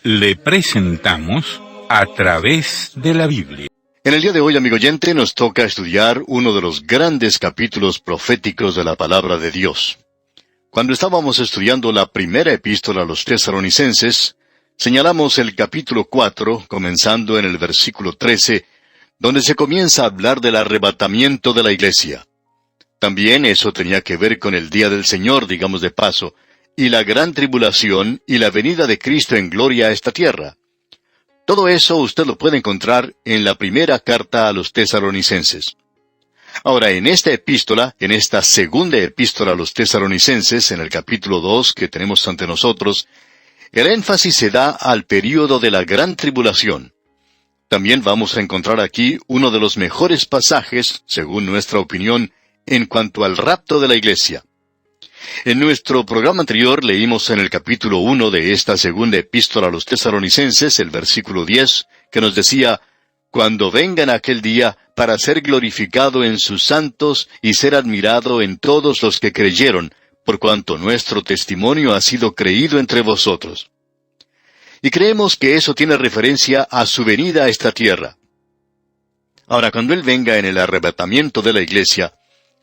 Le presentamos A Través de la Biblia. En el día de hoy, amigo oyente, nos toca estudiar uno de los grandes capítulos proféticos de la palabra de Dios. Cuando estábamos estudiando la primera epístola a los Tesalonicenses, señalamos el capítulo 4, comenzando en el versículo 13, donde se comienza a hablar del arrebatamiento de la iglesia. También eso tenía que ver con el día del Señor, digamos de paso, y la gran tribulación y la venida de Cristo en gloria a esta tierra. Todo eso usted lo puede encontrar en la primera carta a los Tesalonicenses. Ahora, en esta epístola, en esta segunda epístola a los Tesalonicenses, en el capítulo 2 que tenemos ante nosotros, el énfasis se da al período de la gran tribulación. También vamos a encontrar aquí uno de los mejores pasajes, según nuestra opinión, en cuanto al rapto de la iglesia. En nuestro programa anterior leímos en el capítulo 1 de esta segunda epístola a los Tesalonicenses, el versículo 10, que nos decía, «Cuando vengan aquel día para ser glorificado en sus santos y ser admirado en todos los que creyeron, por cuanto nuestro testimonio ha sido creído entre vosotros». Y creemos que eso tiene referencia a su venida a esta tierra. Ahora, cuando Él venga en el arrebatamiento de la iglesia,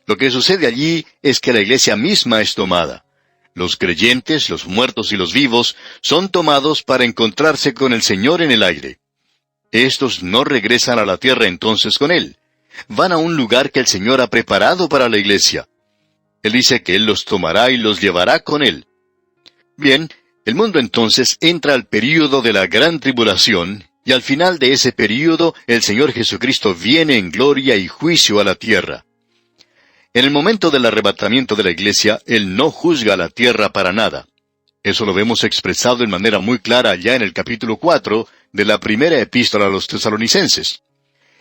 lo que sucede allí es que la iglesia misma es tomada. Los creyentes, los muertos y los vivos, son tomados para encontrarse con el Señor en el aire. Estos no regresan a la tierra entonces con Él. Van a un lugar que el Señor ha preparado para la iglesia. Él dice que Él los tomará y los llevará con Él. Bien, el mundo entonces entra al período de la gran tribulación, y al final de ese período el Señor Jesucristo viene en gloria y juicio a la tierra. En el momento del arrebatamiento de la iglesia, Él no juzga a la tierra para nada. Eso lo vemos expresado en manera muy clara ya en el capítulo 4 de la primera epístola a los Tesalonicenses.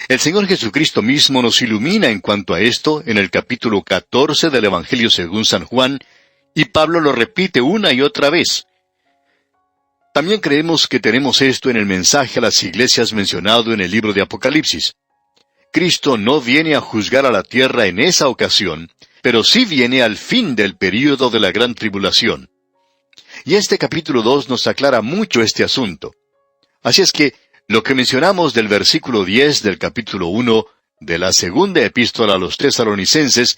El Señor Jesucristo mismo nos ilumina en cuanto a esto en el capítulo 14 del Evangelio según San Juan, y Pablo lo repite una y otra vez. También creemos que tenemos esto en el mensaje a las iglesias mencionado en el libro de Apocalipsis. Cristo no viene a juzgar a la tierra en esa ocasión, pero sí viene al fin del período de la gran tribulación. Y este capítulo 2 nos aclara mucho este asunto. Así es que, lo que mencionamos del versículo 10 del capítulo 1 de la segunda epístola a los Tesalonicenses,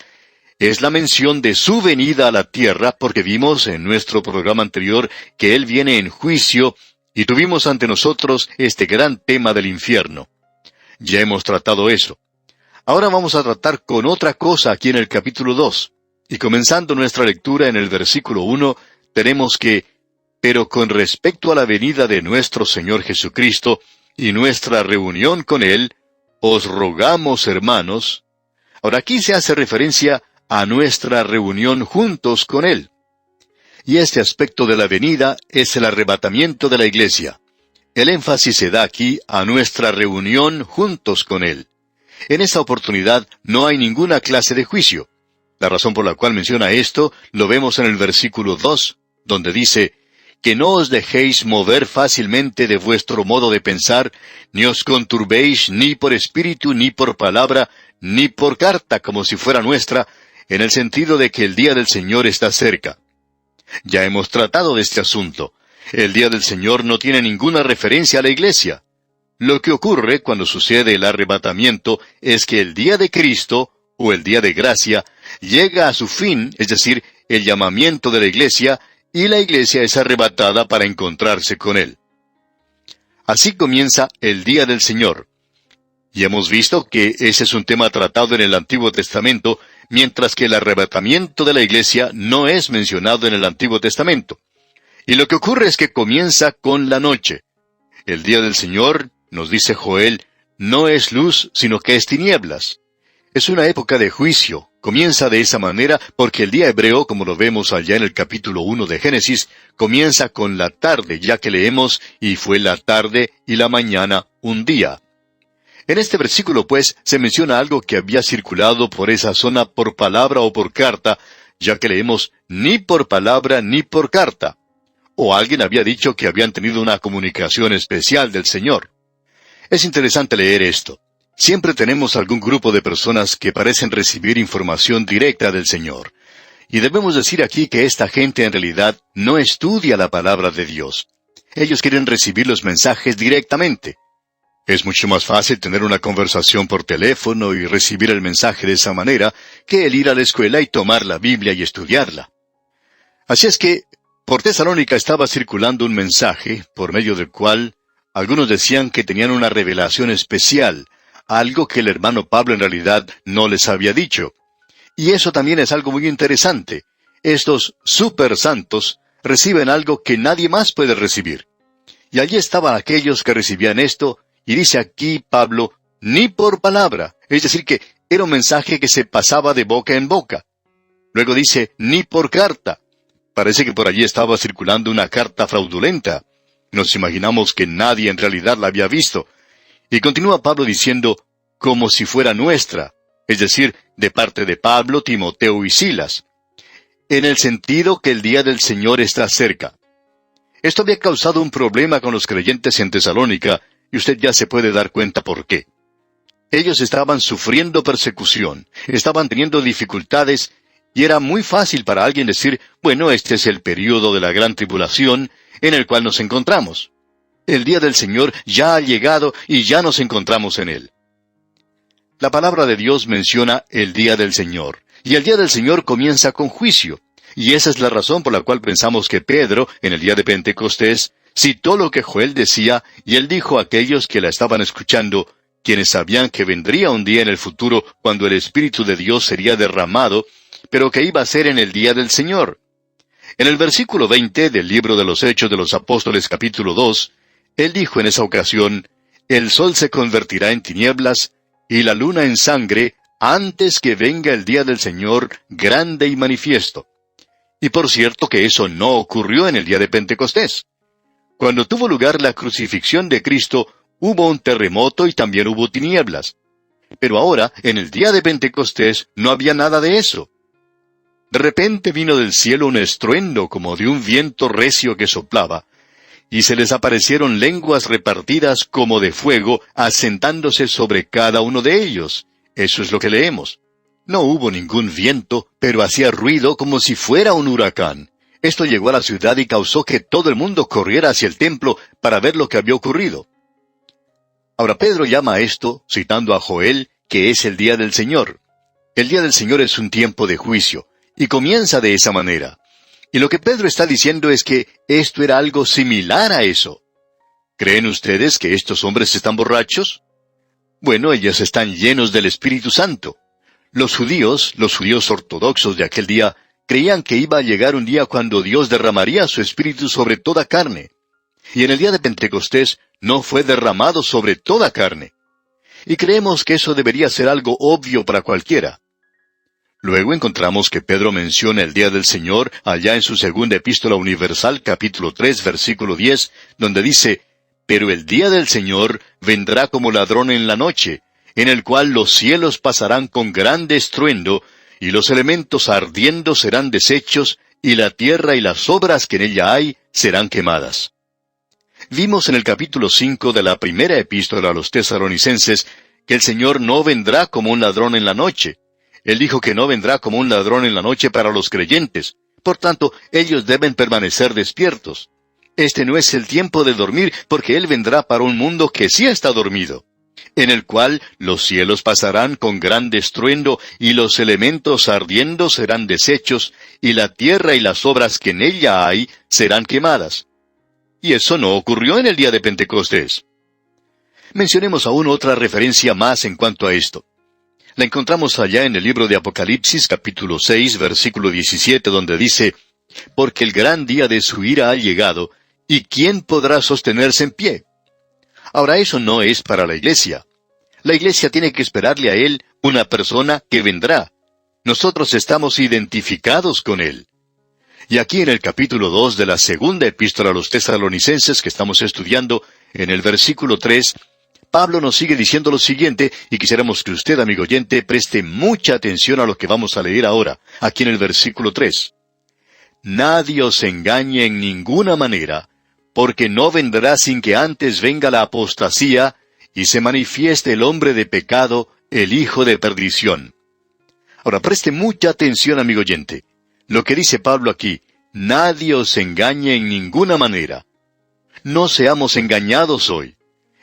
es la mención de su venida a la tierra, porque vimos en nuestro programa anterior que Él viene en juicio, y tuvimos ante nosotros este gran tema del infierno. Ya hemos tratado eso. Ahora vamos a tratar con otra cosa aquí en el capítulo 2. Y comenzando nuestra lectura en el versículo 1, tenemos que, «Pero con respecto a la venida de nuestro Señor Jesucristo y nuestra reunión con Él, os rogamos, hermanos». Ahora aquí se hace referencia a nuestra reunión juntos con Él. Y este aspecto de la venida es el arrebatamiento de la iglesia. El énfasis se da aquí a nuestra reunión juntos con Él. En esta oportunidad no hay ninguna clase de juicio. La razón por la cual menciona esto lo vemos en el versículo 2, donde dice, «Que no os dejéis mover fácilmente de vuestro modo de pensar, ni os conturbéis ni por espíritu, ni por palabra, ni por carta, como si fuera nuestra, en el sentido de que el día del Señor está cerca». Ya hemos tratado de este asunto. El día del Señor no tiene ninguna referencia a la iglesia. Lo que ocurre cuando sucede el arrebatamiento es que el día de Cristo, o el día de gracia, llega a su fin, es decir, el llamamiento de la iglesia, y la iglesia es arrebatada para encontrarse con Él. Así comienza el día del Señor. Y hemos visto que ese es un tema tratado en el Antiguo Testamento, mientras que el arrebatamiento de la iglesia no es mencionado en el Antiguo Testamento. Y lo que ocurre es que comienza con la noche. El día del Señor, nos dice Joel, no es luz, sino que es tinieblas. Es una época de juicio. Comienza de esa manera porque el día hebreo, como lo vemos allá en el capítulo 1 de Génesis, comienza con la tarde, ya que leemos, y fue la tarde y la mañana un día. En este versículo, pues, se menciona algo que había circulado por esa zona por palabra o por carta, ya que leemos, ni por palabra ni por carta. O alguien había dicho que habían tenido una comunicación especial del Señor. Es interesante leer esto. Siempre tenemos algún grupo de personas que parecen recibir información directa del Señor. Y debemos decir aquí que esta gente en realidad no estudia la palabra de Dios. Ellos quieren recibir los mensajes directamente. Es mucho más fácil tener una conversación por teléfono y recibir el mensaje de esa manera que el ir a la escuela y tomar la Biblia y estudiarla. Así es que, por Tesalónica estaba circulando un mensaje por medio del cual algunos decían que tenían una revelación especial, algo que el hermano Pablo en realidad no les había dicho. Y eso también es algo muy interesante. Estos super santos reciben algo que nadie más puede recibir. Y allí estaban aquellos que recibían esto, y dice aquí Pablo, ni por palabra, es decir que era un mensaje que se pasaba de boca en boca. Luego dice, ni por carta. Parece que por allí estaba circulando una carta fraudulenta. Nos imaginamos que nadie en realidad la había visto. Y continúa Pablo diciendo, como si fuera nuestra, es decir, de parte de Pablo, Timoteo y Silas, en el sentido que el día del Señor está cerca. Esto había causado un problema con los creyentes en Tesalónica, y usted ya se puede dar cuenta por qué. Ellos estaban sufriendo persecución, estaban teniendo dificultades, y era muy fácil para alguien decir, bueno, este es el período de la gran tribulación en el cual nos encontramos. El día del Señor ya ha llegado y ya nos encontramos en él. La palabra de Dios menciona el día del Señor, y el día del Señor comienza con juicio. Y esa es la razón por la cual pensamos que Pedro, en el día de Pentecostés, citó lo que Joel decía, y él dijo a aquellos que la estaban escuchando, quienes sabían que vendría un día en el futuro cuando el Espíritu de Dios sería derramado, pero que iba a ser en el día del Señor. En el versículo 20 del libro de los Hechos de los Apóstoles capítulo 2, él dijo en esa ocasión, el sol se convertirá en tinieblas, y la luna en sangre, antes que venga el día del Señor grande y manifiesto. Y por cierto que eso no ocurrió en el día de Pentecostés. Cuando tuvo lugar la crucifixión de Cristo, hubo un terremoto y también hubo tinieblas. Pero ahora, en el día de Pentecostés, no había nada de eso. De repente vino del cielo un estruendo como de un viento recio que soplaba, y se les aparecieron lenguas repartidas como de fuego, asentándose sobre cada uno de ellos. Eso es lo que leemos. No hubo ningún viento, pero hacía ruido como si fuera un huracán. Esto llegó a la ciudad y causó que todo el mundo corriera hacia el templo para ver lo que había ocurrido. Ahora Pedro llama a esto, citando a Joel, que es el día del Señor. El día del Señor es un tiempo de juicio, y comienza de esa manera. Y lo que Pedro está diciendo es que esto era algo similar a eso. ¿Creen ustedes que estos hombres están borrachos? Bueno, ellos están llenos del Espíritu Santo. Los judíos ortodoxos de aquel día, creían que iba a llegar un día cuando Dios derramaría su Espíritu sobre toda carne. Y en el día de Pentecostés no fue derramado sobre toda carne. Y creemos que eso debería ser algo obvio para cualquiera. Luego encontramos que Pedro menciona el día del Señor allá en su segunda epístola universal, capítulo 3, versículo 10, donde dice, «Pero el día del Señor vendrá como ladrón en la noche, en el cual los cielos pasarán con grande estruendo, y los elementos ardiendo serán deshechos, y la tierra y las obras que en ella hay serán quemadas». Vimos en el capítulo 5 de la primera epístola a los tesalonicenses que el Señor no vendrá como un ladrón en la noche. Él dijo que no vendrá como un ladrón en la noche para los creyentes. Por tanto, ellos deben permanecer despiertos. Este no es el tiempo de dormir, porque Él vendrá para un mundo que sí está dormido, en el cual los cielos pasarán con grande estruendo, y los elementos ardiendo serán deshechos, y la tierra y las obras que en ella hay serán quemadas. Y eso no ocurrió en el día de Pentecostés. Mencionemos aún otra referencia más en cuanto a esto. La encontramos allá en el libro de Apocalipsis, capítulo 6, versículo 17, donde dice, «Porque el gran día de su ira ha llegado, ¿y quién podrá sostenerse en pie?». Ahora eso no es para la iglesia. La iglesia tiene que esperarle a Él una persona que vendrá. Nosotros estamos identificados con Él. Y aquí en el capítulo 2 de la segunda epístola a los tesalonicenses que estamos estudiando, en el versículo 3, Pablo nos sigue diciendo lo siguiente, y quisiéramos que usted, amigo oyente, preste mucha atención a lo que vamos a leer ahora, aquí en el versículo 3. «Nadie os engañe en ninguna manera, porque no vendrá sin que antes venga la apostasía, y se manifieste el hombre de pecado, el hijo de perdición». Ahora preste mucha atención, amigo oyente. Lo que dice Pablo aquí, «Nadie os engañe en ninguna manera». No seamos engañados hoy.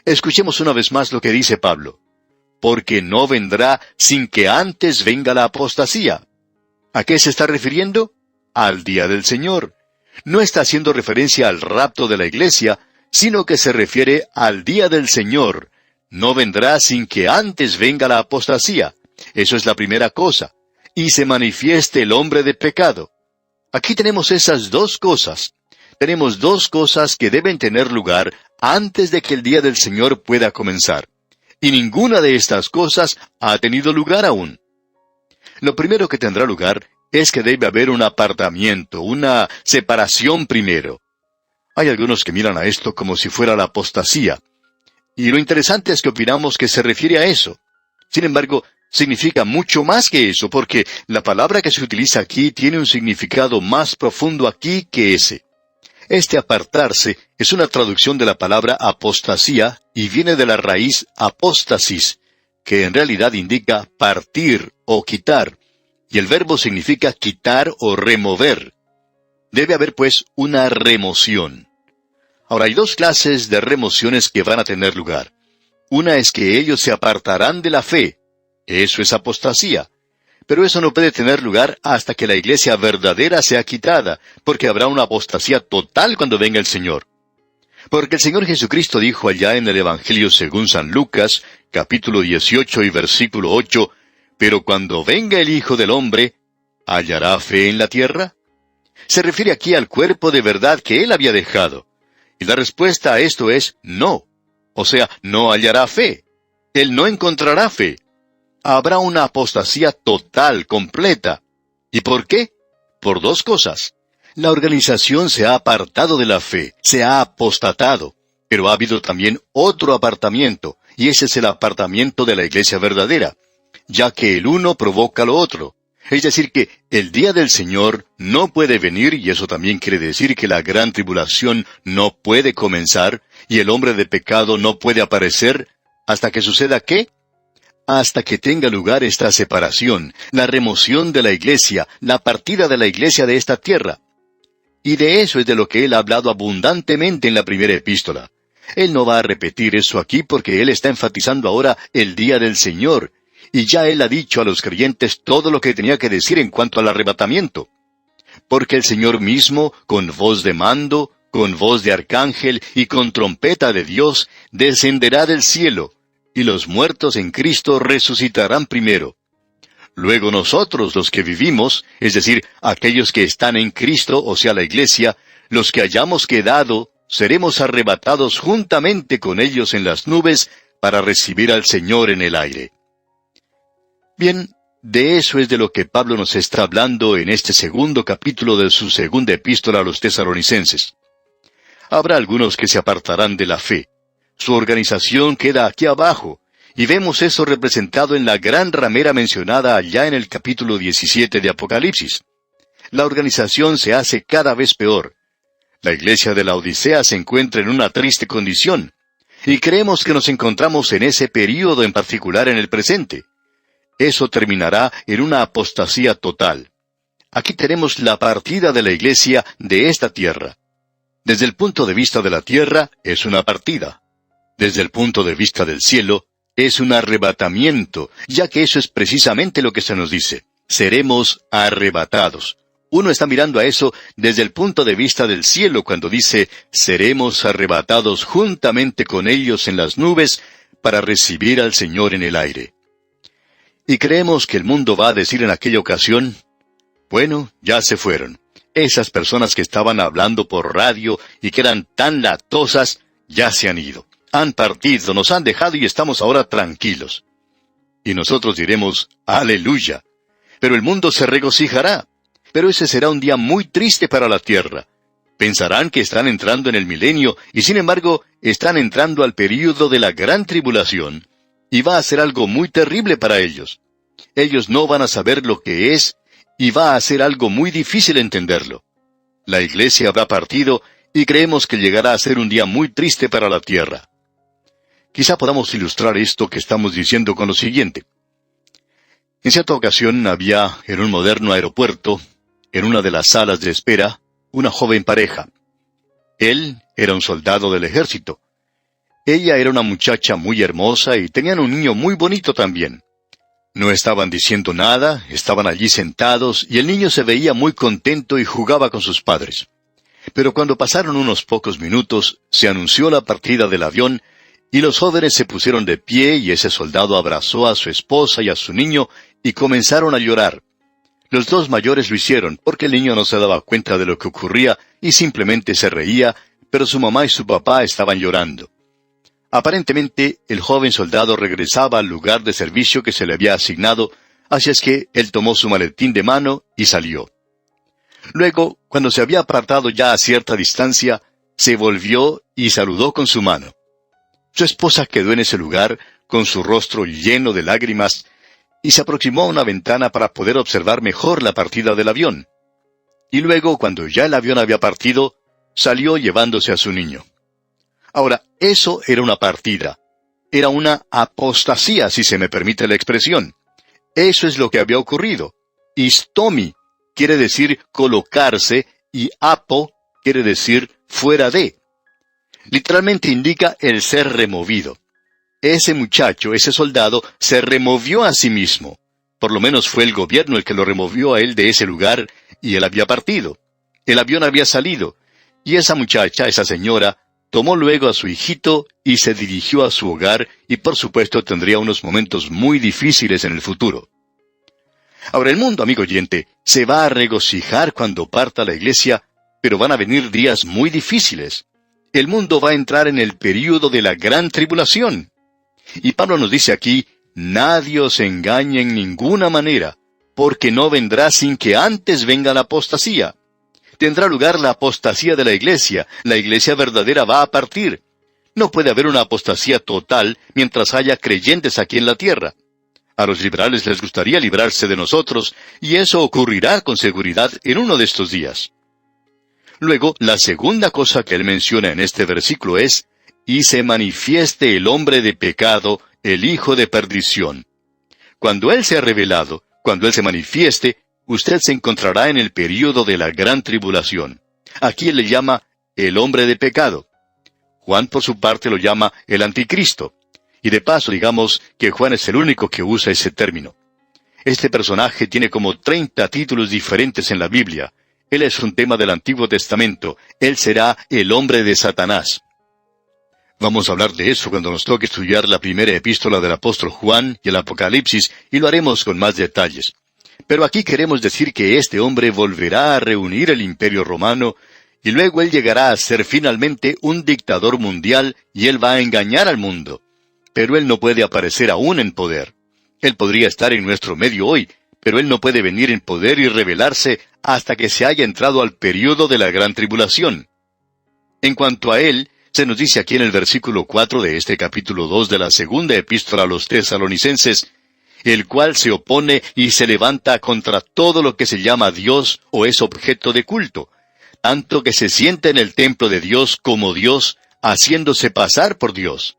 Escuchemos una vez más lo que dice Pablo. Porque no vendrá sin que antes venga la apostasía. ¿A qué se está refiriendo? Al día del Señor. No está haciendo referencia al rapto de la iglesia, sino que se refiere al día del Señor. No vendrá sin que antes venga la apostasía. Eso es la primera cosa. Y se manifieste el hombre de pecado. Aquí tenemos esas dos cosas. Tenemos dos cosas que deben tener lugar antes de que el día del Señor pueda comenzar. Y ninguna de estas cosas ha tenido lugar aún. Lo primero que tendrá lugar es que debe haber un apartamiento, una separación primero. Hay algunos que miran a esto como si fuera la apostasía. Y lo interesante es que opinamos que se refiere a eso. Sin embargo, significa mucho más que eso, porque la palabra que se utiliza aquí tiene un significado más profundo aquí que ese. Este apartarse es una traducción de la palabra apostasía y viene de la raíz apóstasis, que en realidad indica partir o quitar, y el verbo significa quitar o remover. Debe haber, pues, una remoción. Ahora, hay dos clases de remociones que van a tener lugar. Una es que ellos se apartarán de la fe. Eso es apostasía. Pero eso no puede tener lugar hasta que la iglesia verdadera sea quitada, porque habrá una apostasía total cuando venga el Señor. Porque el Señor Jesucristo dijo allá en el Evangelio según San Lucas, capítulo 18 y versículo 8, «Pero cuando venga el Hijo del Hombre, ¿hallará fe en la tierra?». Se refiere aquí al cuerpo de verdad que Él había dejado. Y la respuesta a esto es no. O sea, no hallará fe. Él no encontrará fe. Habrá una apostasía total, completa. ¿Y por qué? Por dos cosas. La organización se ha apartado de la fe, se ha apostatado, pero ha habido también otro apartamiento, y ese es el apartamiento de la iglesia verdadera, ya que el uno provoca lo otro. Es decir que el día del Señor no puede venir, y eso también quiere decir que la gran tribulación no puede comenzar, y el hombre de pecado no puede aparecer, hasta que suceda ¿qué? Hasta que tenga lugar esta separación, la remoción de la iglesia, la partida de la iglesia de esta tierra. Y de eso es de lo que él ha hablado abundantemente en la primera epístola. Él no va a repetir eso aquí porque él está enfatizando ahora el día del Señor, y ya él ha dicho a los creyentes todo lo que tenía que decir en cuanto al arrebatamiento. Porque el Señor mismo, con voz de mando, con voz de arcángel y con trompeta de Dios, descenderá del cielo, y los muertos en Cristo resucitarán primero. Luego nosotros, los que vivimos, es decir, aquellos que están en Cristo, o sea, la iglesia, los que hayamos quedado, seremos arrebatados juntamente con ellos en las nubes para recibir al Señor en el aire. Bien, de eso es de lo que Pablo nos está hablando en este segundo capítulo de su segunda epístola a los Tesalonicenses. Habrá algunos que se apartarán de la fe. Su organización queda aquí abajo, y vemos eso representado en la gran ramera mencionada allá en el capítulo 17 de Apocalipsis. La organización se hace cada vez peor. La iglesia de la Odisea se encuentra en una triste condición, y creemos que nos encontramos en ese período en particular en el presente. Eso terminará en una apostasía total. Aquí tenemos la partida de la iglesia de esta tierra. Desde el punto de vista de la tierra, es una partida. Desde el punto de vista del cielo, es un arrebatamiento, ya que eso es precisamente lo que se nos dice. Seremos arrebatados. Uno está mirando a eso desde el punto de vista del cielo cuando dice, seremos arrebatados juntamente con ellos en las nubes para recibir al Señor en el aire. Y creemos que el mundo va a decir en aquella ocasión, bueno, ya se fueron. Esas personas que estaban hablando por radio y que eran tan latosas, ya se han ido. Han partido, nos han dejado y estamos ahora tranquilos. Y nosotros diremos, aleluya. Pero el mundo se regocijará. Pero ese será un día muy triste para la tierra. Pensarán que están entrando en el milenio y sin embargo están entrando al período de la gran tribulación. Y va a ser algo muy terrible para ellos. Ellos no van a saber lo que es y va a ser algo muy difícil entenderlo. La iglesia habrá partido y creemos que llegará a ser un día muy triste para la tierra. Quizá podamos ilustrar esto que estamos diciendo con lo siguiente. En cierta ocasión había en un moderno aeropuerto, en una de las salas de espera, una joven pareja. Él era un soldado del ejército. Ella era una muchacha muy hermosa y tenían un niño muy bonito también. No estaban diciendo nada, estaban allí sentados y el niño se veía muy contento y jugaba con sus padres. Pero cuando pasaron unos pocos minutos, se anunció la partida del avión y los jóvenes se pusieron de pie y ese soldado abrazó a su esposa y a su niño y comenzaron a llorar. Los dos mayores lo hicieron porque el niño no se daba cuenta de lo que ocurría y simplemente se reía, pero su mamá y su papá estaban llorando. Aparentemente, el joven soldado regresaba al lugar de servicio que se le había asignado, así es que él tomó su maletín de mano y salió. Luego, cuando se había apartado ya a cierta distancia, se volvió y saludó con su mano. Su esposa quedó en ese lugar, con su rostro lleno de lágrimas, y se aproximó a una ventana para poder observar mejor la partida del avión. Y luego, cuando ya el avión había partido, salió llevándose a su niño. Ahora, eso era una partida. Era una apostasía, si se me permite la expresión. Eso es lo que había ocurrido. Istomi quiere decir colocarse y apo quiere decir fuera de. Literalmente indica el ser removido. Ese muchacho, ese soldado, se removió a sí mismo. Por lo menos fue el gobierno el que lo removió a él de ese lugar, y él había partido. El avión había salido, y esa muchacha, esa señora, tomó luego a su hijito y se dirigió a su hogar, y por supuesto tendría unos momentos muy difíciles en el futuro. Ahora el mundo, amigo oyente, se va a regocijar cuando parta la iglesia, pero van a venir días muy difíciles. El mundo va a entrar en el período de la gran tribulación. Y Pablo nos dice aquí, nadie os engañe en ninguna manera, porque no vendrá sin que antes venga la apostasía. Tendrá lugar la apostasía de la iglesia verdadera va a partir. No puede haber una apostasía total mientras haya creyentes aquí en la tierra. A los liberales les gustaría librarse de nosotros, y eso ocurrirá con seguridad en uno de estos días. Luego, la segunda cosa que él menciona en este versículo es, y se manifieste el hombre de pecado, el hijo de perdición. Cuando él sea revelado, cuando él se manifieste, usted se encontrará en el período de la gran tribulación. Aquí él le llama el hombre de pecado. Juan, por su parte, lo llama el anticristo. Y de paso, digamos que Juan es el único que usa ese término. Este personaje tiene como 30 títulos diferentes en la Biblia. Él es un tema del Antiguo Testamento. Él será el hombre de Satanás. Vamos a hablar de eso cuando nos toque estudiar la primera epístola del apóstol Juan y el Apocalipsis, y lo haremos con más detalles. Pero aquí queremos decir que este hombre volverá a reunir el Imperio Romano, y luego él llegará a ser finalmente un dictador mundial, y él va a engañar al mundo. Pero él no puede aparecer aún en poder. Él podría estar en nuestro medio hoy, pero él no puede venir en poder y revelarse hasta que se haya entrado al período de la gran tribulación. En cuanto a él, se nos dice aquí en el versículo 4 de este capítulo 2 de la segunda epístola a los Tesalonicenses, el cual se opone y se levanta contra todo lo que se llama Dios o es objeto de culto, tanto que se sienta en el templo de Dios como Dios, haciéndose pasar por Dios.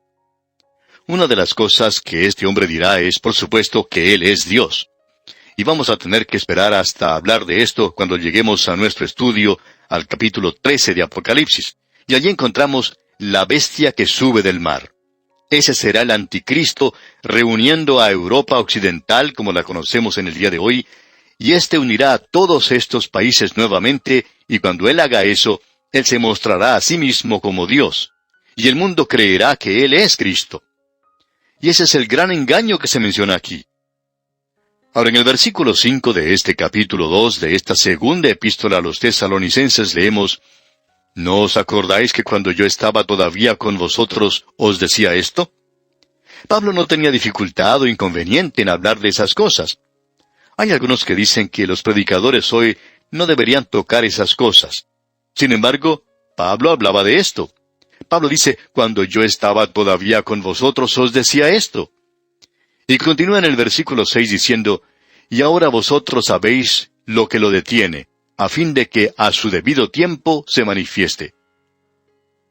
Una de las cosas que este hombre dirá es, por supuesto, que Él es Dios. Y vamos a tener que esperar hasta hablar de esto cuando lleguemos a nuestro estudio al capítulo 13 de Apocalipsis. Y allí encontramos la bestia que sube del mar. Ese será el anticristo reuniendo a Europa occidental como la conocemos en el día de hoy, y éste unirá a todos estos países nuevamente, y cuando él haga eso, él se mostrará a sí mismo como Dios, y el mundo creerá que él es Cristo. Y ese es el gran engaño que se menciona aquí. Ahora, en el versículo 5 de este capítulo 2 de esta segunda epístola a los Tesalonicenses leemos, ¿no os acordáis que cuando yo estaba todavía con vosotros os decía esto? Pablo no tenía dificultad o inconveniente en hablar de esas cosas. Hay algunos que dicen que los predicadores hoy no deberían tocar esas cosas. Sin embargo, Pablo hablaba de esto. Pablo dice, cuando yo estaba todavía con vosotros os decía esto. Y continúa en el versículo 6 diciendo, y ahora vosotros sabéis lo que lo detiene, a fin de que a su debido tiempo se manifieste.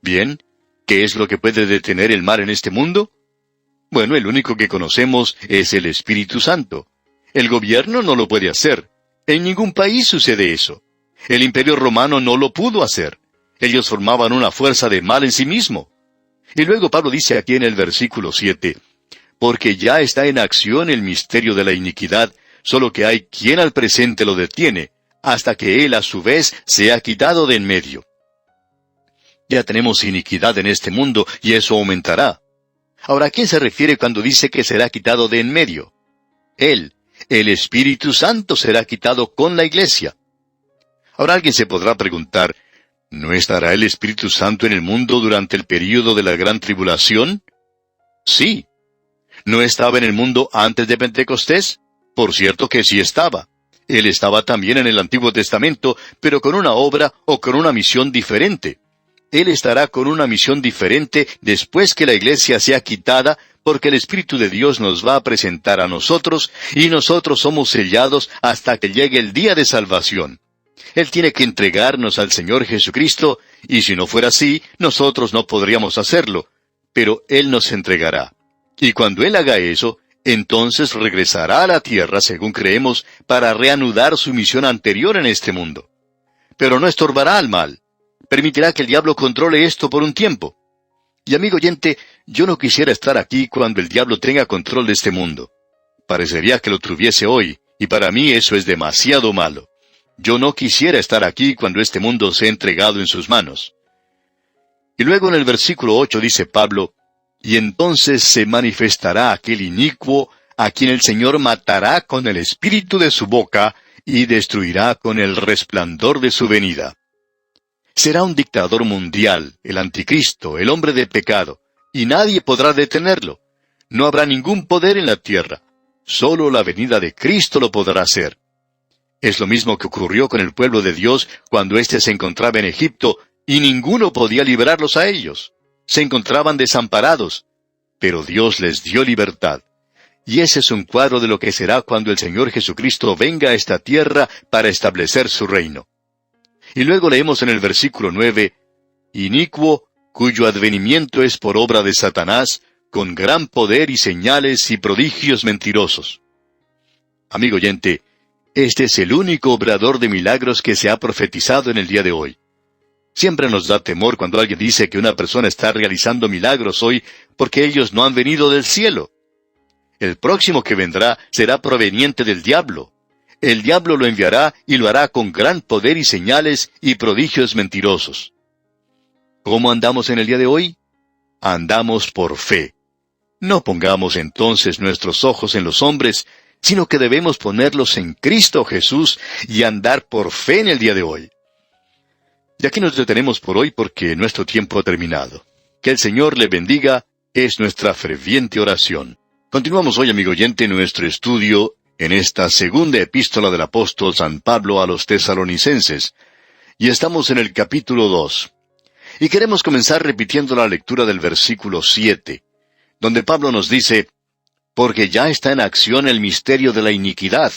Bien, ¿qué es lo que puede detener el mar en este mundo? Bueno, el único que conocemos es el Espíritu Santo. El gobierno no lo puede hacer. En ningún país sucede eso. El Imperio Romano no lo pudo hacer. Ellos formaban una fuerza de mal en sí mismo. Y luego Pablo dice aquí en el versículo 7, porque ya está en acción el misterio de la iniquidad, solo que hay quien al presente lo detiene, hasta que él a su vez sea quitado de en medio. Ya tenemos iniquidad en este mundo, y eso aumentará. Ahora, ¿a quién se refiere cuando dice que será quitado de en medio? Él, el Espíritu Santo, será quitado con la iglesia. Ahora alguien se podrá preguntar, ¿no estará el Espíritu Santo en el mundo durante el período de la gran tribulación? Sí. ¿No estaba en el mundo antes de Pentecostés? Por cierto que sí estaba. Él estaba también en el Antiguo Testamento, pero con una obra o con una misión diferente. Él estará con una misión diferente después que la iglesia sea quitada, porque el Espíritu de Dios nos va a presentar a nosotros, y nosotros somos sellados hasta que llegue el día de salvación. Él tiene que entregarnos al Señor Jesucristo, y si no fuera así, nosotros no podríamos hacerlo, pero Él nos entregará. Y cuando Él haga eso, entonces regresará a la tierra, según creemos, para reanudar su misión anterior en este mundo. Pero no estorbará al mal. Permitirá que el diablo controle esto por un tiempo. Y amigo oyente, yo no quisiera estar aquí cuando el diablo tenga control de este mundo. Parecería que lo tuviese hoy, y para mí eso es demasiado malo. Yo no quisiera estar aquí cuando este mundo sea entregado en sus manos. Y luego en el versículo 8 dice Pablo, y entonces se manifestará aquel inicuo, a quien el Señor matará con el espíritu de su boca, y destruirá con el resplandor de su venida. Será un dictador mundial, el anticristo, el hombre de pecado, y nadie podrá detenerlo. No habrá ningún poder en la tierra. Solo la venida de Cristo lo podrá hacer. Es lo mismo que ocurrió con el pueblo de Dios cuando éste se encontraba en Egipto, y ninguno podía librarlos a ellos. Se encontraban desamparados, pero Dios les dio libertad. Y ese es un cuadro de lo que será cuando el Señor Jesucristo venga a esta tierra para establecer su reino. Y luego leemos en el versículo 9, inicuo, cuyo advenimiento es por obra de Satanás, con gran poder y señales y prodigios mentirosos. Amigo oyente, este es el único obrador de milagros que se ha profetizado en el día de hoy. Siempre nos da temor cuando alguien dice que una persona está realizando milagros hoy porque ellos no han venido del cielo. El próximo que vendrá será proveniente del diablo. El diablo lo enviará y lo hará con gran poder y señales y prodigios mentirosos. ¿Cómo andamos en el día de hoy? Andamos por fe. No pongamos entonces nuestros ojos en los hombres, sino que debemos ponerlos en Cristo Jesús y andar por fe en el día de hoy. Y aquí nos detenemos por hoy porque nuestro tiempo ha terminado. Que el Señor le bendiga, es nuestra ferviente oración. Continuamos hoy, amigo oyente, nuestro estudio en esta segunda epístola del apóstol San Pablo a los tesalonicenses. Y estamos en el capítulo 2. Y queremos comenzar repitiendo la lectura del versículo 7, donde Pablo nos dice, porque ya está en acción el misterio de la iniquidad,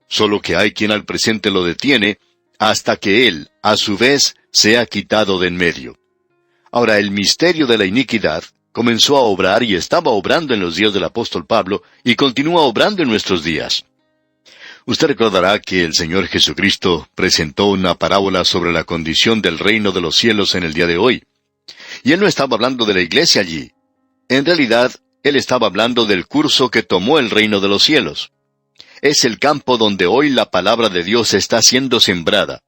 solo que hay quien al presente lo detiene, hasta que él, a su vez, sea quitado de en medio. Ahora, el misterio de la iniquidad comenzó a obrar y estaba obrando en los días del apóstol Pablo y continúa obrando en nuestros días. Usted recordará que el Señor Jesucristo presentó una parábola sobre la condición del reino de los cielos en el día de hoy. Y Él no estaba hablando de la iglesia allí. En realidad, Él estaba hablando del curso que tomó el reino de los cielos. Es el campo donde hoy la palabra de Dios está siendo sembrada.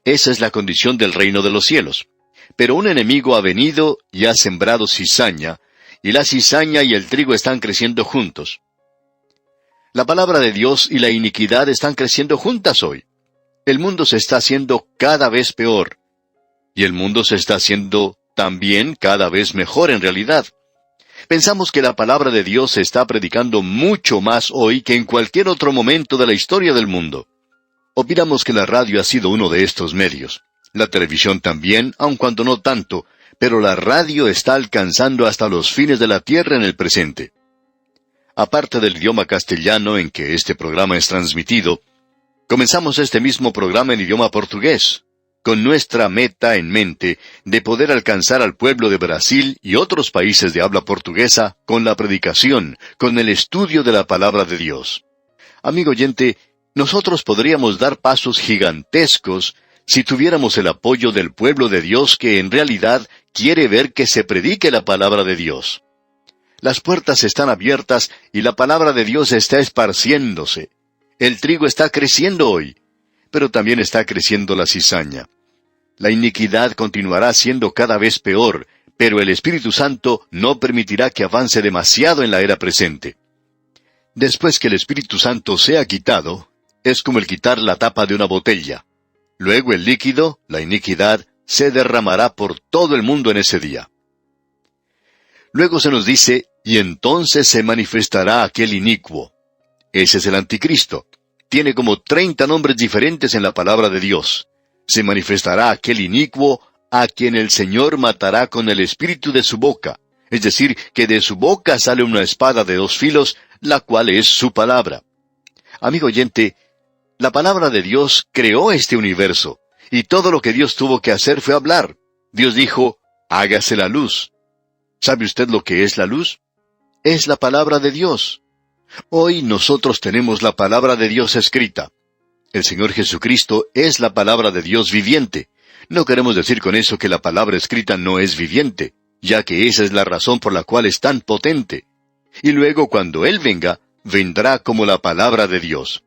Esa es la condición del reino de los cielos. Pero un enemigo ha venido y ha sembrado cizaña, y la cizaña y el trigo están creciendo juntos. La palabra de Dios y la iniquidad están creciendo juntas hoy. El mundo se está haciendo cada vez peor. Y el mundo se está haciendo también cada vez mejor en realidad. Pensamos que la palabra de Dios se está predicando mucho más hoy que en cualquier otro momento de la historia del mundo. Opinamos que la radio ha sido uno de estos medios. La televisión también, aun cuando no tanto, pero la radio está alcanzando hasta los fines de la tierra en el presente. Aparte del idioma castellano en que este programa es transmitido, comenzamos este mismo programa en idioma portugués, con nuestra meta en mente de poder alcanzar al pueblo de Brasil y otros países de habla portuguesa con la predicación, con el estudio de la palabra de Dios. Amigo oyente, nosotros podríamos dar pasos gigantescos si tuviéramos el apoyo del pueblo de Dios que en realidad quiere ver que se predique la palabra de Dios. Las puertas están abiertas y la palabra de Dios está esparciéndose. El trigo está creciendo hoy, pero también está creciendo la cizaña. La iniquidad continuará siendo cada vez peor, pero el Espíritu Santo no permitirá que avance demasiado en la era presente. Después que el Espíritu Santo sea quitado, es como el quitar la tapa de una botella. Luego el líquido, la iniquidad, se derramará por todo el mundo en ese día. Luego se nos dice, y entonces se manifestará aquel inicuo. Ese es el anticristo. Tiene como 30 nombres diferentes en la palabra de Dios. Se manifestará aquel inicuo a quien el Señor matará con el espíritu de su boca. Es decir, que de su boca sale una espada de 2 filos, la cual es su palabra. Amigo oyente, la palabra de Dios creó este universo, y todo lo que Dios tuvo que hacer fue hablar. Dios dijo, hágase la luz. ¿Sabe usted lo que es la luz? Es la palabra de Dios. Hoy nosotros tenemos la palabra de Dios escrita. El Señor Jesucristo es la palabra de Dios viviente. No queremos decir con eso que la palabra escrita no es viviente, ya que esa es la razón por la cual es tan potente. Y luego cuando Él venga, vendrá como la palabra de Dios.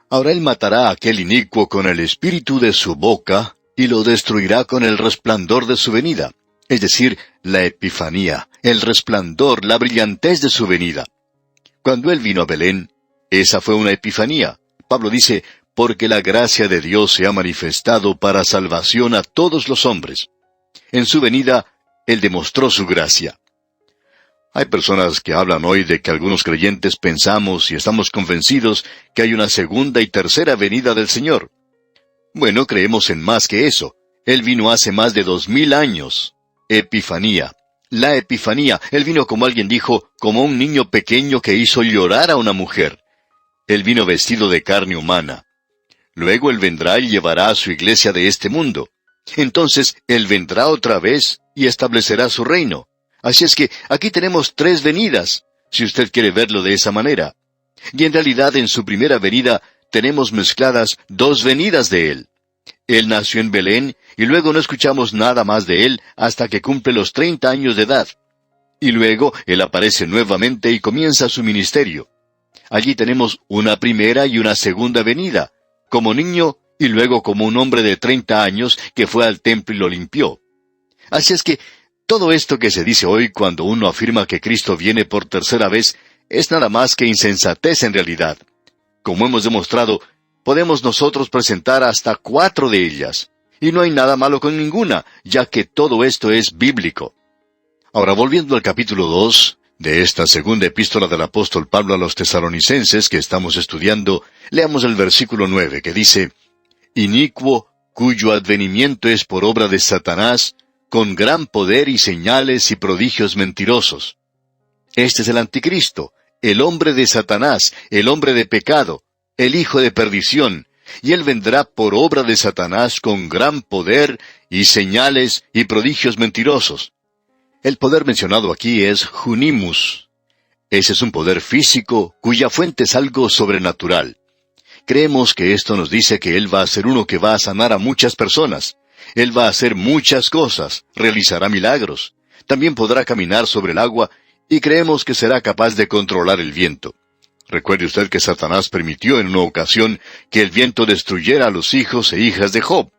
Ahora Él matará a aquel inicuo con el espíritu de su boca, y lo destruirá con el resplandor de su venida. Es decir, la epifanía, el resplandor, la brillantez de su venida. Cuando Él vino a Belén, esa fue una epifanía. Pablo dice, porque la gracia de Dios se ha manifestado para salvación a todos los hombres. En su venida, Él demostró su gracia. Hay personas que hablan hoy de que algunos creyentes pensamos y estamos convencidos que hay una segunda y tercera venida del Señor. Bueno, creemos en más que eso. Él vino hace más de 2000 años. Epifanía. La epifanía. Él vino, como alguien dijo, como un niño pequeño que hizo llorar a una mujer. Él vino vestido de carne humana. Luego Él vendrá y llevará a su iglesia de este mundo. Entonces Él vendrá otra vez y establecerá su reino. Así es que aquí tenemos 3 venidas, si usted quiere verlo de esa manera. Y en realidad en su primera venida tenemos mezcladas 2 venidas de Él. Él nació en Belén y luego no escuchamos nada más de Él hasta que cumple los 30 años de edad. Y luego Él aparece nuevamente y comienza su ministerio. Allí tenemos una primera y una segunda venida, como niño y luego como un hombre de 30 años que fue al templo y lo limpió. Así es que todo esto que se dice hoy cuando uno afirma que Cristo viene por tercera vez es nada más que insensatez en realidad. Como hemos demostrado, podemos nosotros presentar hasta 4 de ellas. Y no hay nada malo con ninguna, ya que todo esto es bíblico. Ahora, volviendo al capítulo 2 de esta segunda epístola del apóstol Pablo a los tesalonicenses que estamos estudiando, leamos el versículo 9 que dice, «Inicuo, cuyo advenimiento es por obra de Satanás, con gran poder y señales y prodigios mentirosos». Este es el anticristo, el hombre de Satanás, el hombre de pecado, el hijo de perdición, y él vendrá por obra de Satanás con gran poder y señales y prodigios mentirosos. El poder mencionado aquí es Junimus. Ese es un poder físico cuya fuente es algo sobrenatural. Creemos que esto nos dice que Él va a ser uno que va a sanar a muchas personas. Él va a hacer muchas cosas, realizará milagros. También podrá caminar sobre el agua y creemos que será capaz de controlar el viento. Recuerde usted que Satanás permitió en una ocasión que el viento destruyera a los hijos e hijas de Job.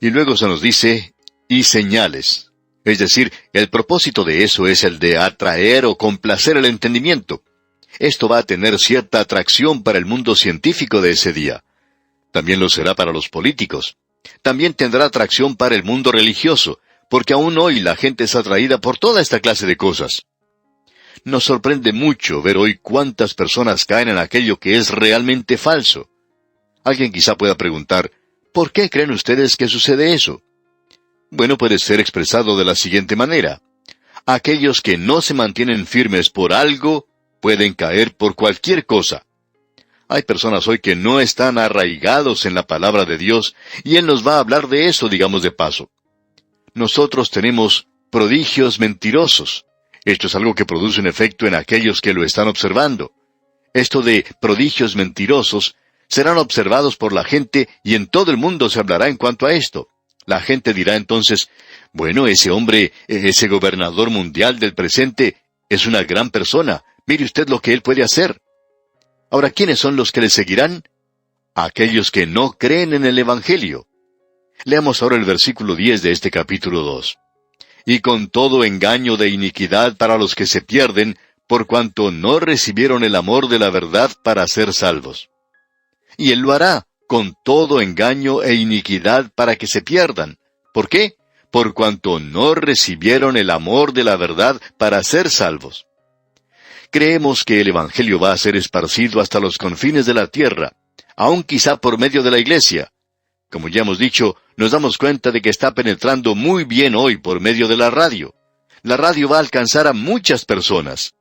Y luego se nos dice, y señales. Es decir, el propósito de eso es el de atraer o complacer el entendimiento. Esto va a tener cierta atracción para el mundo científico de ese día. También lo será para los políticos. También tendrá atracción para el mundo religioso, porque aún hoy la gente es atraída por toda esta clase de cosas. Nos sorprende mucho ver hoy cuántas personas caen en aquello que es realmente falso. Alguien quizá pueda preguntar, ¿por qué creen ustedes que sucede eso? Bueno, puede ser expresado de la siguiente manera. Aquellos que no se mantienen firmes por algo, pueden caer por cualquier cosa. Hay personas hoy que no están arraigados en la palabra de Dios, y Él nos va a hablar de eso, digamos de paso. Nosotros tenemos prodigios mentirosos. Esto es algo que produce un efecto en aquellos que lo están observando. Esto de prodigios mentirosos Serán observados por la gente y en todo el mundo se hablará en cuanto a esto. La gente dirá entonces, bueno, ese hombre, ese gobernador mundial del presente, es una gran persona. Mire usted lo que él puede hacer. Ahora, ¿quiénes son los que le seguirán? Aquellos que no creen en el Evangelio. Leamos ahora el versículo 10 de este capítulo 2. Y con todo engaño de iniquidad para los que se pierden, por cuanto no recibieron el amor de la verdad para ser salvos. Y él lo hará, con todo engaño e iniquidad para que se pierdan. ¿Por qué? Por cuanto no recibieron el amor de la verdad para ser salvos. Creemos que el Evangelio va a ser esparcido hasta los confines de la tierra, aun quizá por medio de la iglesia. Como ya hemos dicho, nos damos cuenta de que está penetrando muy bien hoy por medio de la radio. La radio va a alcanzar a muchas personas.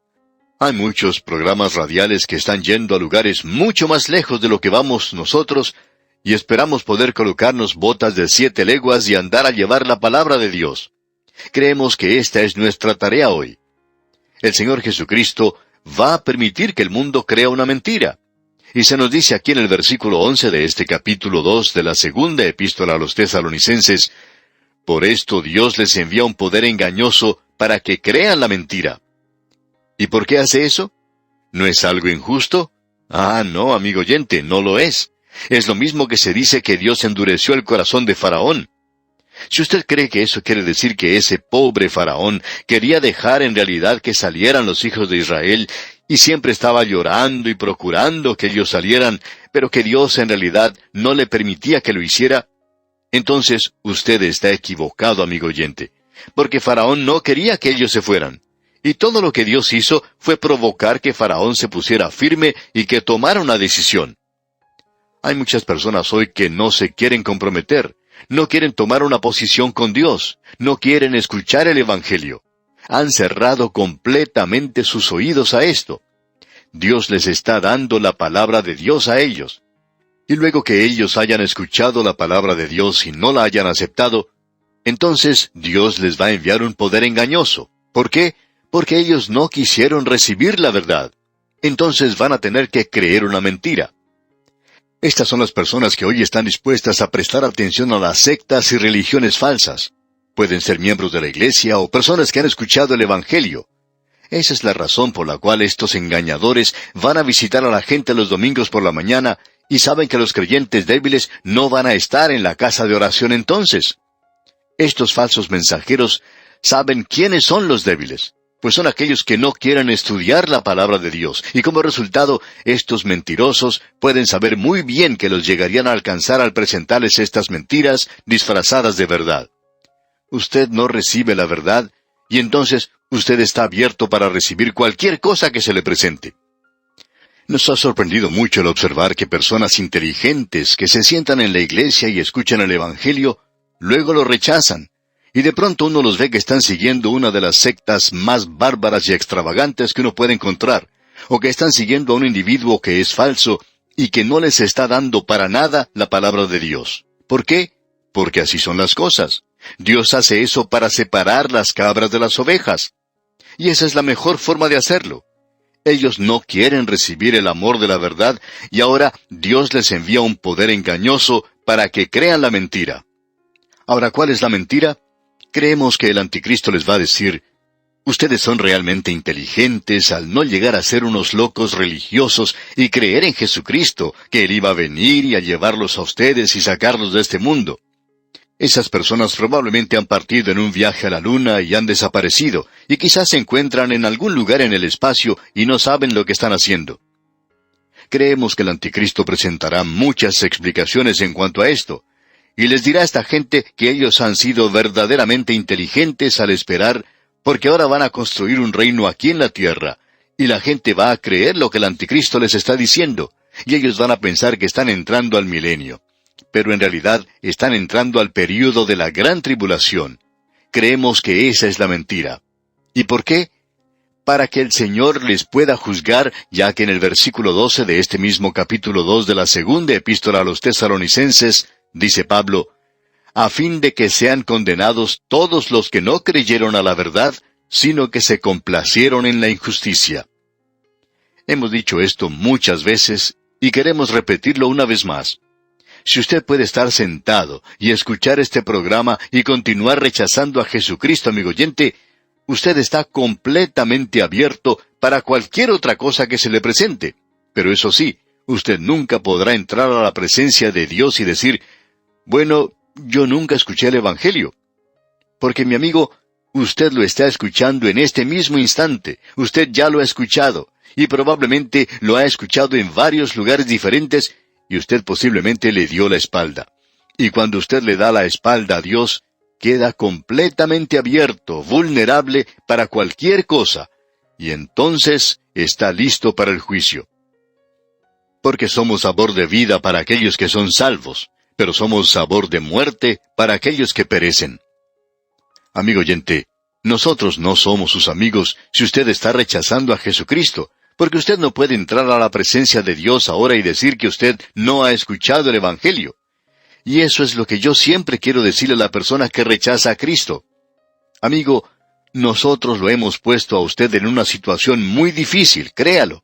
Hay muchos programas radiales que están yendo a lugares mucho más lejos de lo que vamos nosotros, y esperamos poder colocarnos botas de 7 leguas y andar a llevar la palabra de Dios. Creemos que esta es nuestra tarea hoy. El Señor Jesucristo va a permitir que el mundo crea una mentira. Y se nos dice aquí en el versículo 11 de este capítulo 2 de la segunda epístola a los Tesalonicenses, por esto Dios les envía un poder engañoso para que crean la mentira. ¿Y por qué hace eso? ¿No es algo injusto? Ah, no, amigo oyente, no lo es. Es lo mismo que se dice que Dios endureció el corazón de Faraón. Si usted cree que eso quiere decir que ese pobre Faraón quería dejar en realidad que salieran los hijos de Israel, y siempre estaba llorando y procurando que ellos salieran, pero que Dios en realidad no le permitía que lo hiciera, entonces usted está equivocado, amigo oyente, porque Faraón no quería que ellos se fueran. Y todo lo que Dios hizo fue provocar que Faraón se pusiera firme y que tomara una decisión. Hay muchas personas hoy que no se quieren comprometer, no quieren tomar una posición con Dios, no quieren escuchar el Evangelio. Han cerrado completamente sus oídos a esto. Dios les está dando la palabra de Dios a ellos. Y luego que ellos hayan escuchado la palabra de Dios y no la hayan aceptado, entonces Dios les va a enviar un poder engañoso. ¿Por qué? Porque ellos no quisieron recibir la verdad. Entonces van a tener que creer una mentira. Estas son las personas que hoy están dispuestas a prestar atención a las sectas y religiones falsas. Pueden ser miembros de la iglesia o personas que han escuchado el Evangelio. Esa es la razón por la cual estos engañadores van a visitar a la gente los domingos por la mañana y saben que los creyentes débiles no van a estar en la casa de oración entonces. Estos falsos mensajeros saben quiénes son los débiles, pues son aquellos que no quieren estudiar la palabra de Dios, y como resultado, estos mentirosos pueden saber muy bien que los llegarían a alcanzar al presentarles estas mentiras disfrazadas de verdad. Usted no recibe la verdad, y entonces usted está abierto para recibir cualquier cosa que se le presente. Nos ha sorprendido mucho el observar que personas inteligentes que se sientan en la iglesia y escuchan el Evangelio, luego lo rechazan. Y de pronto uno los ve que están siguiendo una de las sectas más bárbaras y extravagantes que uno puede encontrar, o que están siguiendo a un individuo que es falso y que no les está dando para nada la palabra de Dios. ¿Por qué? Porque así son las cosas. Dios hace eso para separar las cabras de las ovejas. Y esa es la mejor forma de hacerlo. Ellos no quieren recibir el amor de la verdad, y ahora Dios les envía un poder engañoso para que crean la mentira. Ahora, ¿cuál es la mentira? Creemos que el anticristo les va a decir, ustedes son realmente inteligentes al no llegar a ser unos locos religiosos y creer en Jesucristo, que Él iba a venir y a llevarlos a ustedes y sacarlos de este mundo. Esas personas probablemente han partido en un viaje a la luna y han desaparecido, y quizás se encuentran en algún lugar en el espacio y no saben lo que están haciendo. Creemos que el anticristo presentará muchas explicaciones en cuanto a esto, y les dirá a esta gente que ellos han sido verdaderamente inteligentes al esperar, porque ahora van a construir un reino aquí en la tierra, y la gente va a creer lo que el anticristo les está diciendo, y ellos van a pensar que están entrando al milenio. Pero en realidad están entrando al período de la gran tribulación. Creemos que esa es la mentira. ¿Y por qué? Para que el Señor les pueda juzgar, ya que en el versículo 12 de este mismo capítulo 2 de la segunda epístola a los Tesalonicenses, dice Pablo, a fin de que sean condenados todos los que no creyeron a la verdad, sino que se complacieron en la injusticia. Hemos dicho esto muchas veces, y queremos repetirlo una vez más. Si usted puede estar sentado y escuchar este programa y continuar rechazando a Jesucristo, amigo oyente, usted está completamente abierto para cualquier otra cosa que se le presente. Pero eso sí, usted nunca podrá entrar a la presencia de Dios y decir, bueno, yo nunca escuché el Evangelio. Porque, mi amigo, usted lo está escuchando en este mismo instante. Usted ya lo ha escuchado, y probablemente lo ha escuchado en varios lugares diferentes, y usted posiblemente le dio la espalda. Y cuando usted le da la espalda a Dios, queda completamente abierto, vulnerable para cualquier cosa, y entonces está listo para el juicio. Porque somos sabor de vida para aquellos que son salvos, pero somos sabor de muerte para aquellos que perecen. Amigo oyente, nosotros no somos sus amigos si usted está rechazando a Jesucristo, porque usted no puede entrar a la presencia de Dios ahora y decir que usted no ha escuchado el Evangelio. Y eso es lo que yo siempre quiero decirle a la persona que rechaza a Cristo. Amigo, nosotros lo hemos puesto a usted en una situación muy difícil, créalo.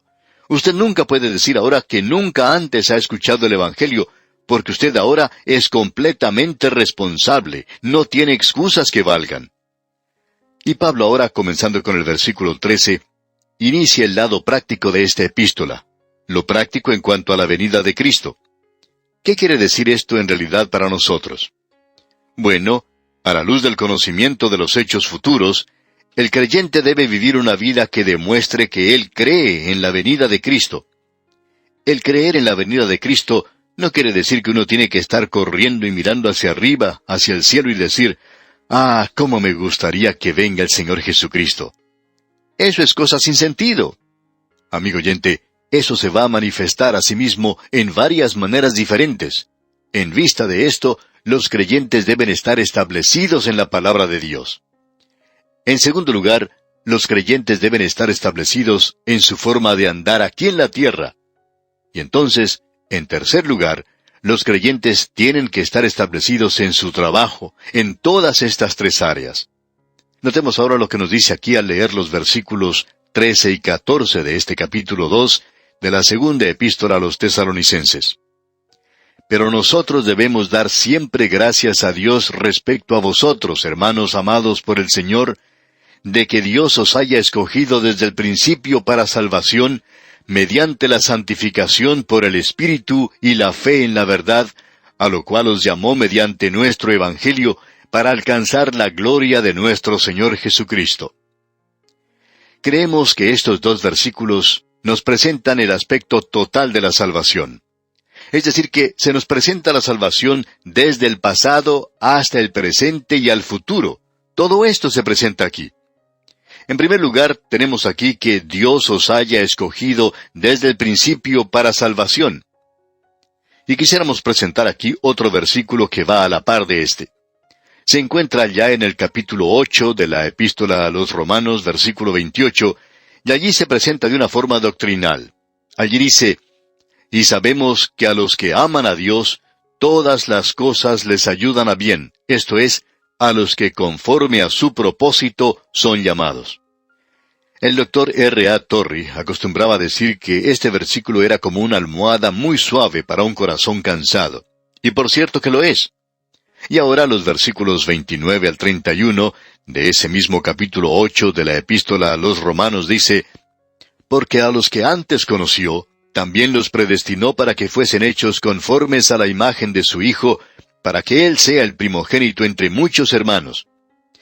Usted nunca puede decir ahora que nunca antes ha escuchado el Evangelio, porque usted ahora es completamente responsable, no tiene excusas que valgan. Y Pablo ahora, comenzando con el versículo 13, inicia el lado práctico de esta epístola, lo práctico en cuanto a la venida de Cristo. ¿Qué quiere decir esto en realidad para nosotros? Bueno, a la luz del conocimiento de los hechos futuros, el creyente debe vivir una vida que demuestre que él cree en la venida de Cristo. El creer en la venida de Cristo no quiere decir que uno tiene que estar corriendo y mirando hacia arriba, hacia el cielo y decir, «Ah, cómo me gustaría que venga el Señor Jesucristo». Eso es cosa sin sentido. Amigo oyente, eso se va a manifestar a sí mismo en varias maneras diferentes. En vista de esto, los creyentes deben estar establecidos en la palabra de Dios. En segundo lugar, los creyentes deben estar establecidos en su forma de andar aquí en la tierra. Y entonces, en tercer lugar, los creyentes tienen que estar establecidos en su trabajo, en todas estas tres áreas. Notemos ahora lo que nos dice aquí al leer los versículos 13 y 14 de este capítulo 2 de la segunda epístola a los Tesalonicenses. Pero nosotros debemos dar siempre gracias a Dios respecto a vosotros, hermanos amados por el Señor, de que Dios os haya escogido desde el principio para salvación, mediante la santificación por el Espíritu y la fe en la verdad, a lo cual os llamó mediante nuestro Evangelio, para alcanzar la gloria de nuestro Señor Jesucristo. Creemos que estos dos versículos nos presentan el aspecto total de la salvación. Es decir, que se nos presenta la salvación desde el pasado hasta el presente y al futuro. Todo esto se presenta aquí. En primer lugar, tenemos aquí que Dios os haya escogido desde el principio para salvación. Y quisiéramos presentar aquí otro versículo que va a la par de este. Se encuentra ya en el capítulo 8 de la Epístola a los Romanos, versículo 28, y allí se presenta de una forma doctrinal. Allí dice, «Y sabemos que a los que aman a Dios, todas las cosas les ayudan a bien, esto es, a los que conforme a su propósito son llamados». El doctor R.A. Torrey acostumbraba a decir que este versículo era como una almohada muy suave para un corazón cansado. Y por cierto que lo es. Y ahora los versículos 29 al 31 de ese mismo capítulo 8 de la Epístola a los Romanos dice, «Porque a los que antes conoció, también los predestinó para que fuesen hechos conformes a la imagen de su Hijo, para que Él sea el primogénito entre muchos hermanos.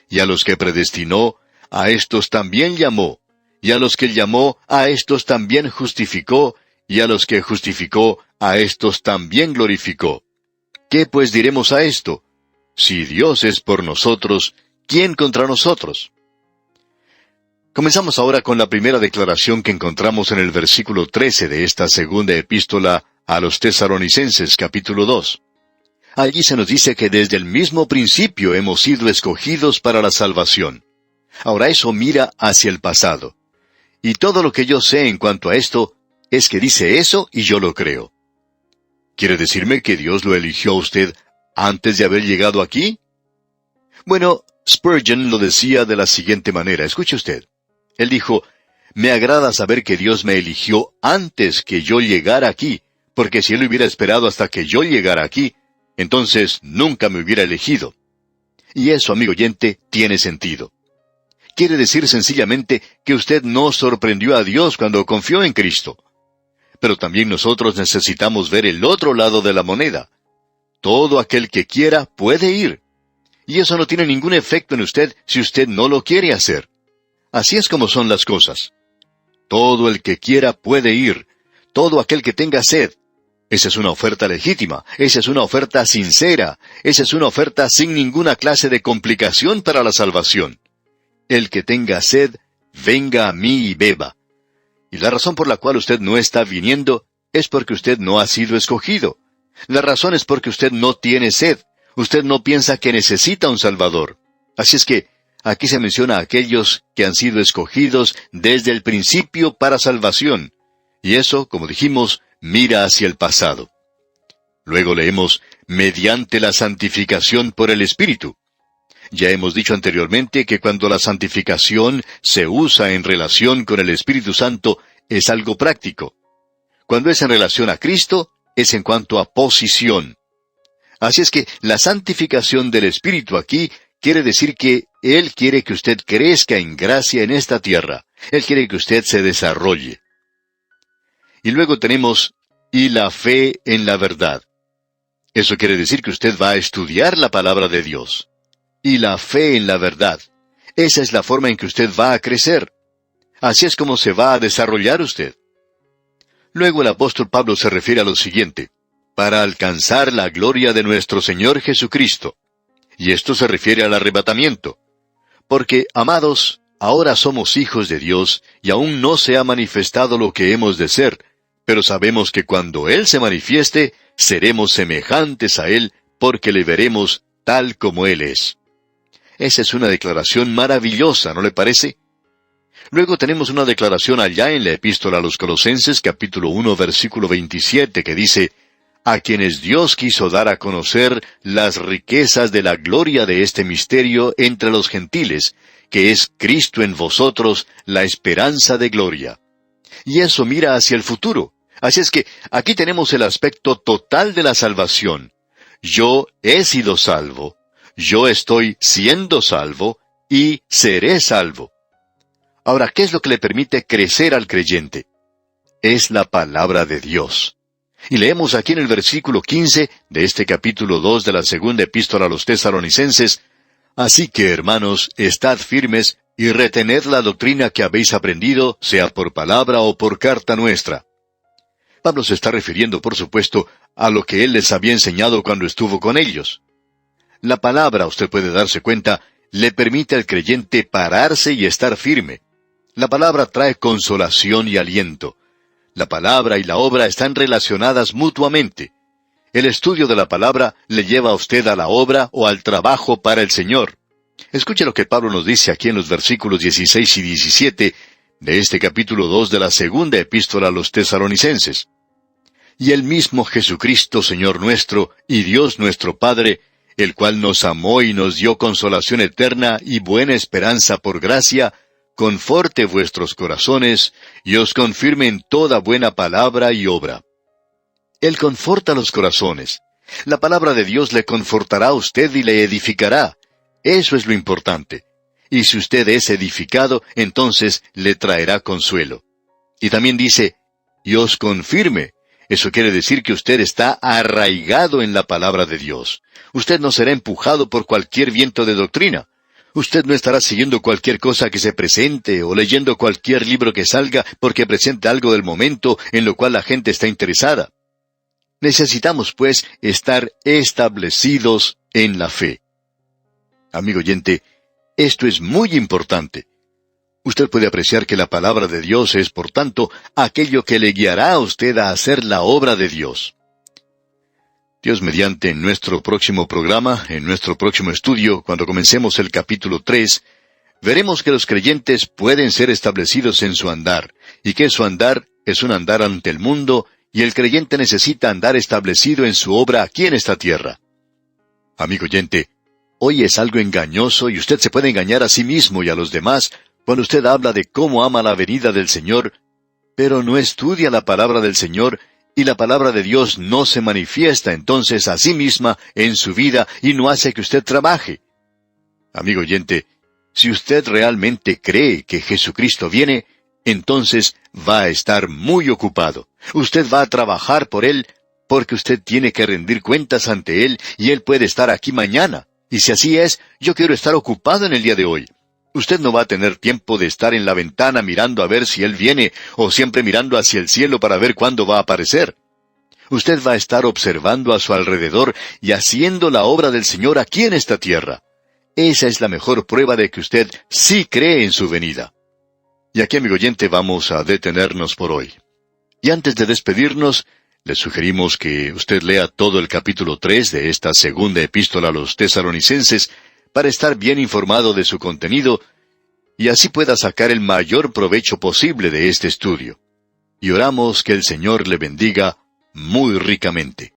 Y a los que predestinó, a éstos también llamó, y a los que llamó, a éstos también justificó, y a los que justificó, a éstos también glorificó. ¿Qué pues diremos a esto? Si Dios es por nosotros, ¿quién contra nosotros? Comenzamos ahora con la primera declaración que encontramos en el versículo 13 de esta segunda epístola a los Tesalonicenses, capítulo 2. Allí se nos dice que desde el mismo principio hemos sido escogidos para la salvación. Ahora eso mira hacia el pasado. Y todo lo que yo sé en cuanto a esto es que dice eso y yo lo creo. ¿Quiere decirme que Dios lo eligió a usted antes de haber llegado aquí? Bueno, Spurgeon lo decía de la siguiente manera. Escuche usted. Él dijo, «Me agrada saber que Dios me eligió antes que yo llegara aquí, porque si Él hubiera esperado hasta que yo llegara aquí, entonces nunca me hubiera elegido. Y eso, amigo oyente, tiene sentido. Quiere decir sencillamente que usted no sorprendió a Dios cuando confió en Cristo. Pero también nosotros necesitamos ver el otro lado de la moneda. Todo aquel que quiera puede ir. Y eso no tiene ningún efecto en usted si usted no lo quiere hacer. Así es como son las cosas. Todo el que quiera puede ir. Todo aquel que tenga sed. Esa es una oferta legítima. Esa es una oferta sincera. Esa es una oferta sin ninguna clase de complicación para la salvación. El que tenga sed, venga a mí y beba. Y la razón por la cual usted no está viniendo es porque usted no ha sido escogido. La razón es porque usted no tiene sed. Usted no piensa que necesita un Salvador. Así es que aquí se menciona a aquellos que han sido escogidos desde el principio para salvación. Y eso, como dijimos, mira hacia el pasado. Luego leemos, mediante la santificación por el Espíritu. Ya hemos dicho anteriormente que cuando la santificación se usa en relación con el Espíritu Santo, es algo práctico. Cuando es en relación a Cristo, es en cuanto a posición. Así es que la santificación del Espíritu aquí quiere decir que Él quiere que usted crezca en gracia en esta tierra. Él quiere que usted se desarrolle. Y luego tenemos, y la fe en la verdad. Eso quiere decir que usted va a estudiar la palabra de Dios. Y la fe en la verdad. Esa es la forma en que usted va a crecer. Así es como se va a desarrollar usted. Luego el apóstol Pablo se refiere a lo siguiente, para alcanzar la gloria de nuestro Señor Jesucristo. Y esto se refiere al arrebatamiento. Porque, amados, ahora somos hijos de Dios, y aún no se ha manifestado lo que hemos de ser, pero sabemos que cuando Él se manifieste, seremos semejantes a Él, porque le veremos tal como Él es. Esa es una declaración maravillosa, ¿no le parece? Luego tenemos una declaración allá en la Epístola a los Colosenses, capítulo 1, versículo 27, que dice, a quienes Dios quiso dar a conocer las riquezas de la gloria de este misterio entre los gentiles, que es Cristo en vosotros, la esperanza de gloria. Y eso mira hacia el futuro. Así es que aquí tenemos el aspecto total de la salvación. Yo he sido salvo. Yo estoy siendo salvo y seré salvo. Ahora, ¿qué es lo que le permite crecer al creyente? Es la palabra de Dios. Y leemos aquí en el versículo 15 de este capítulo 2 de la segunda epístola a los Tesalonicenses, así que, hermanos, estad firmes y retened la doctrina que habéis aprendido, sea por palabra o por carta nuestra. Pablo se está refiriendo, por supuesto, a lo que él les había enseñado cuando estuvo con ellos. La palabra, usted puede darse cuenta, le permite al creyente pararse y estar firme. La palabra trae consolación y aliento. La palabra y la obra están relacionadas mutuamente. El estudio de la palabra le lleva a usted a la obra o al trabajo para el Señor. Escuche lo que Pablo nos dice aquí en los versículos 16 y 17 de este capítulo 2 de la segunda epístola a los Tesalonicenses. Y el mismo Jesucristo, Señor nuestro, y Dios nuestro Padre, el cual nos amó y nos dio consolación eterna y buena esperanza por gracia, conforte vuestros corazones, y os confirme en toda buena palabra y obra. Él conforta los corazones. La palabra de Dios le confortará a usted y le edificará. Eso es lo importante. Y si usted es edificado, entonces le traerá consuelo. Y también dice, y os confirme. Eso quiere decir que usted está arraigado en la palabra de Dios. Usted no será empujado por cualquier viento de doctrina. Usted no estará siguiendo cualquier cosa que se presente o leyendo cualquier libro que salga porque presenta algo del momento en lo cual la gente está interesada. Necesitamos, pues, estar establecidos en la fe. Amigo oyente, esto es muy importante. Usted puede apreciar que la palabra de Dios es, por tanto, aquello que le guiará a usted a hacer la obra de Dios. Dios mediante, en nuestro próximo programa, en nuestro próximo estudio, cuando comencemos el capítulo 3, veremos que los creyentes pueden ser establecidos en su andar, y que su andar es un andar ante el mundo, y el creyente necesita andar establecido en su obra aquí en esta tierra. Amigo oyente, hoy es algo engañoso y usted se puede engañar a sí mismo y a los demás cuando usted habla de cómo ama la venida del Señor, pero no estudia la palabra del Señor y la palabra de Dios no se manifiesta entonces a sí misma en su vida y no hace que usted trabaje. Amigo oyente, si usted realmente cree que Jesucristo viene, entonces va a estar muy ocupado. Usted va a trabajar por Él, porque usted tiene que rendir cuentas ante Él, y Él puede estar aquí mañana. Y si así es, yo quiero estar ocupado en el día de hoy. Usted no va a tener tiempo de estar en la ventana mirando a ver si Él viene, o siempre mirando hacia el cielo para ver cuándo va a aparecer. Usted va a estar observando a su alrededor y haciendo la obra del Señor aquí en esta tierra. Esa es la mejor prueba de que usted sí cree en su venida. Y aquí, amigo oyente, vamos a detenernos por hoy. Y antes de despedirnos, le sugerimos que usted lea todo el capítulo 3 de esta segunda epístola a los Tesalonicenses para estar bien informado de su contenido y así pueda sacar el mayor provecho posible de este estudio. Y oramos que el Señor le bendiga muy ricamente.